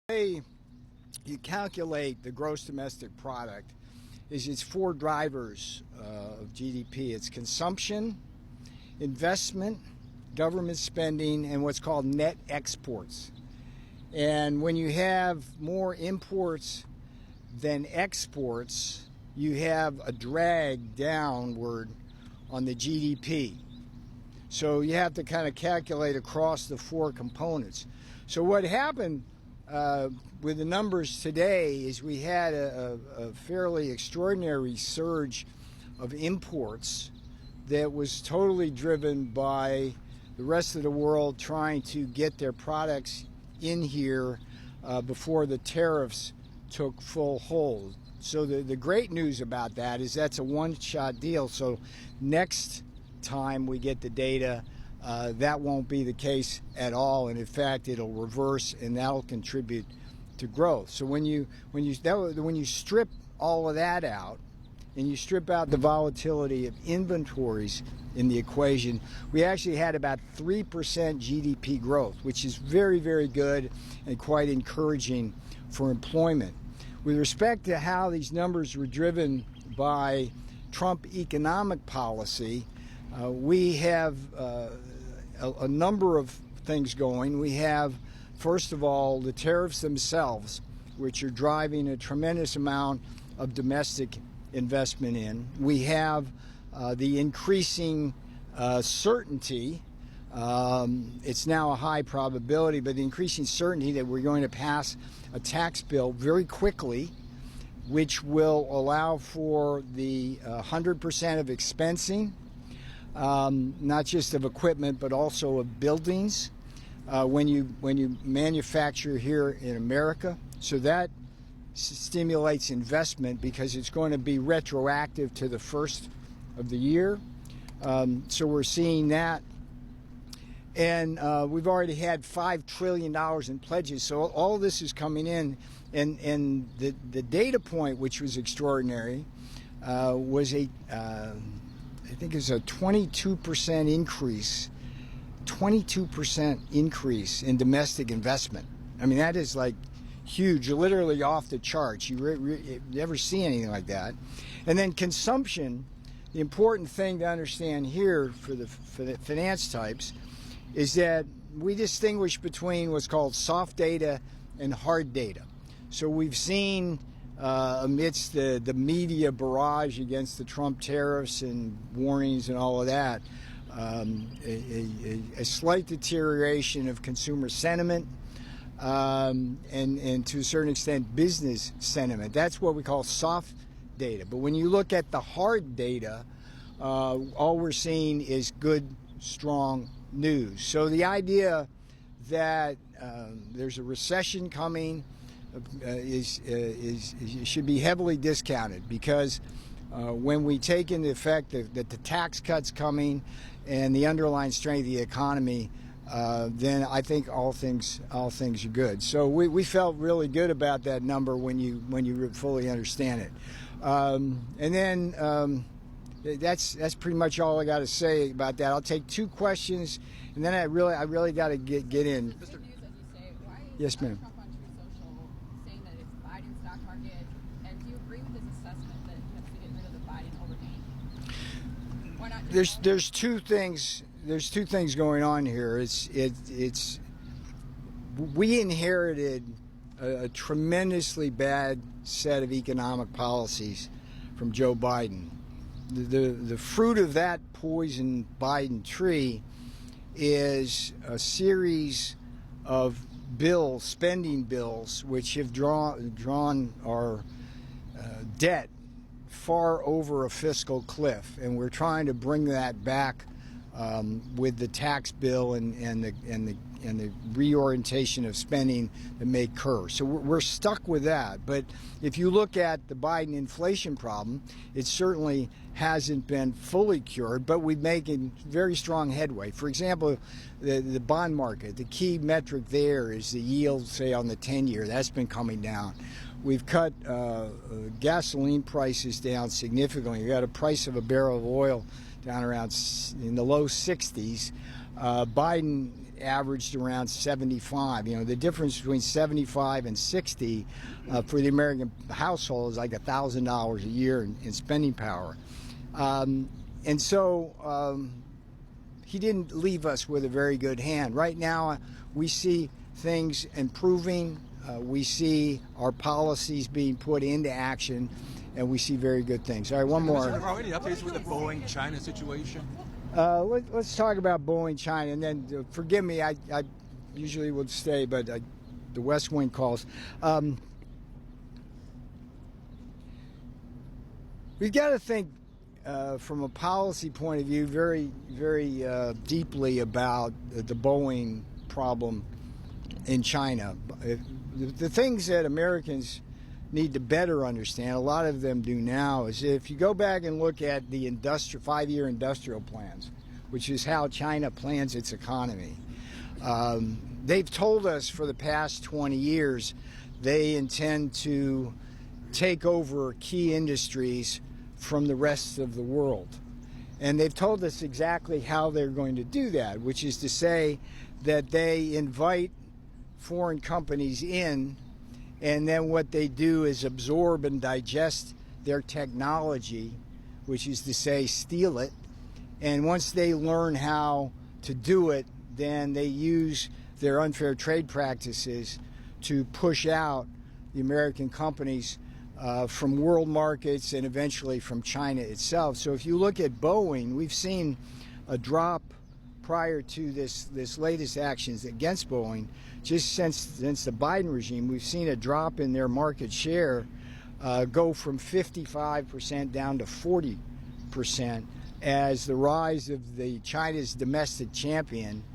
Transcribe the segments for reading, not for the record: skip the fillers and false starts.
way you calculate the gross domestic product is it's four drivers of GDP. It's consumption, investment, government spending, and what's called net exports. And when you have more imports than exports, you have a drag downward on the GDP. So you have to kind of calculate across the four components. So what happened with the numbers today is we had a fairly extraordinary surge of imports that was totally driven by the rest of the world trying to get their products in here before the tariffs took full hold. So the great news about that is that's a one-shot deal. So next time we get the data, that won't be the case at all, and in fact it'll reverse, and that'll contribute to growth. So when you strip all of that out and you strip out the volatility of inventories in the equation, we actually had about 3% GDP growth, which is very, very good and quite encouraging for employment. With respect to how these numbers were driven by Trump economic policy, we have a number of things going. We have, first of all, the tariffs themselves, which are driving a tremendous amount of domestic investment in. We have the increasing certainty. It's now a high probability, but the increasing certainty that we're going to pass a tax bill very quickly, which will allow for the 100% of expensing, not just of equipment but also of buildings when you manufacture here in America. So that stimulates investment because it's going to be retroactive to the first of the year. So we're seeing that. And we've already had $5 trillion in pledges. So all of this is coming in. And the data point, which was extraordinary, was I think it was a 22% increase. 22% increase in domestic investment. I mean, that is like huge, literally off the charts. You never see anything like that. And then consumption, the important thing to understand here for the finance types is that we distinguish between what's called soft data and hard data. So we've seen amidst the media barrage against the Trump tariffs and warnings and all of that, a slight deterioration of consumer sentiment and to a certain extent business sentiment. That's what we call soft data. But when you look at the hard data, all we're seeing is good, strong news. So the idea that there's a recession coming should be heavily discounted, because when we take into effect that the tax cuts coming and the underlying strength of the economy, then I think all things are good. So we felt really good about that number when you fully understand it. And then that's pretty much all I got to say about that. I'll take two questions, and then I really got to get in. Good news, as you say. Why yes, ma'am. Trump on Truth Social saying that it's Biden's stock market? And do you agree with his assessment that he has to get rid of the Biden overhang? Why not? There's two things. There's two things going on here. It's we inherited a tremendously bad set of economic policies from Joe Biden. The fruit of that poison Biden tree is a series of bills, spending bills, which have drawn our debt far over a fiscal cliff, and we're trying to bring that back with the tax bill and the reorientation of spending that may occur. So we're stuck with that. But if you look at the Biden inflation problem, it certainly hasn't been fully cured, but we're making very strong headway. For example, the bond market, the key metric there is the yield, say, on the 10-year. That's been coming down. We've cut gasoline prices down significantly. We got a price of a barrel of oil down around in the low 60s. Biden averaged around 75. You know, the difference between 75 and 60 for the American household is like $1,000 a year in spending power. And so he didn't leave us with a very good hand. Right now, we see things improving. We see our policies being put into action, and we see very good things. All right, one more. Are any updates with the Boeing-China situation? Let's talk about Boeing, China, and then forgive me, I usually would stay, but the West Wing calls. We've got to think from a policy point of view very, very deeply about the Boeing problem in China. The things that Americans need to better understand, a lot of them do now, is if you go back and look at the 5-year industrial plans, which is how China plans its economy, they've told us for the past 20 years they intend to take over key industries from the rest of the world. And they've told us exactly how they're going to do that, which is to say that they invite foreign companies in, and then what they do is absorb and digest their technology, which is to say steal it. And once they learn how to do it, then they use their unfair trade practices to push out the American companies from world markets and eventually from China itself. So if you look at Boeing, we've seen a drop prior to this latest actions against Boeing. Just since the Biden regime, we've seen a drop in their market share go from 55% down to 40% as the rise of the China's domestic champion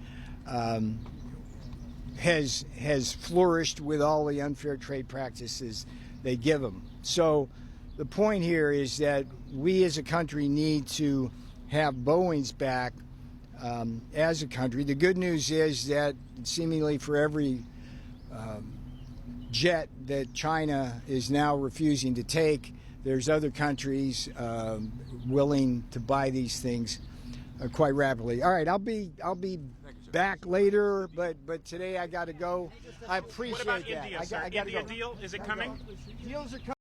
has flourished with all the unfair trade practices they give them. So the point here is that we as a country need to have Boeing's back as a country. The good news is that seemingly for every jet that China is now refusing to take, there's other countries willing to buy these things quite rapidly. All right, I'll be back later, but today I got to go. I appreciate What about that. India, sir? I gotta India go. deal, is it coming? Deals are coming.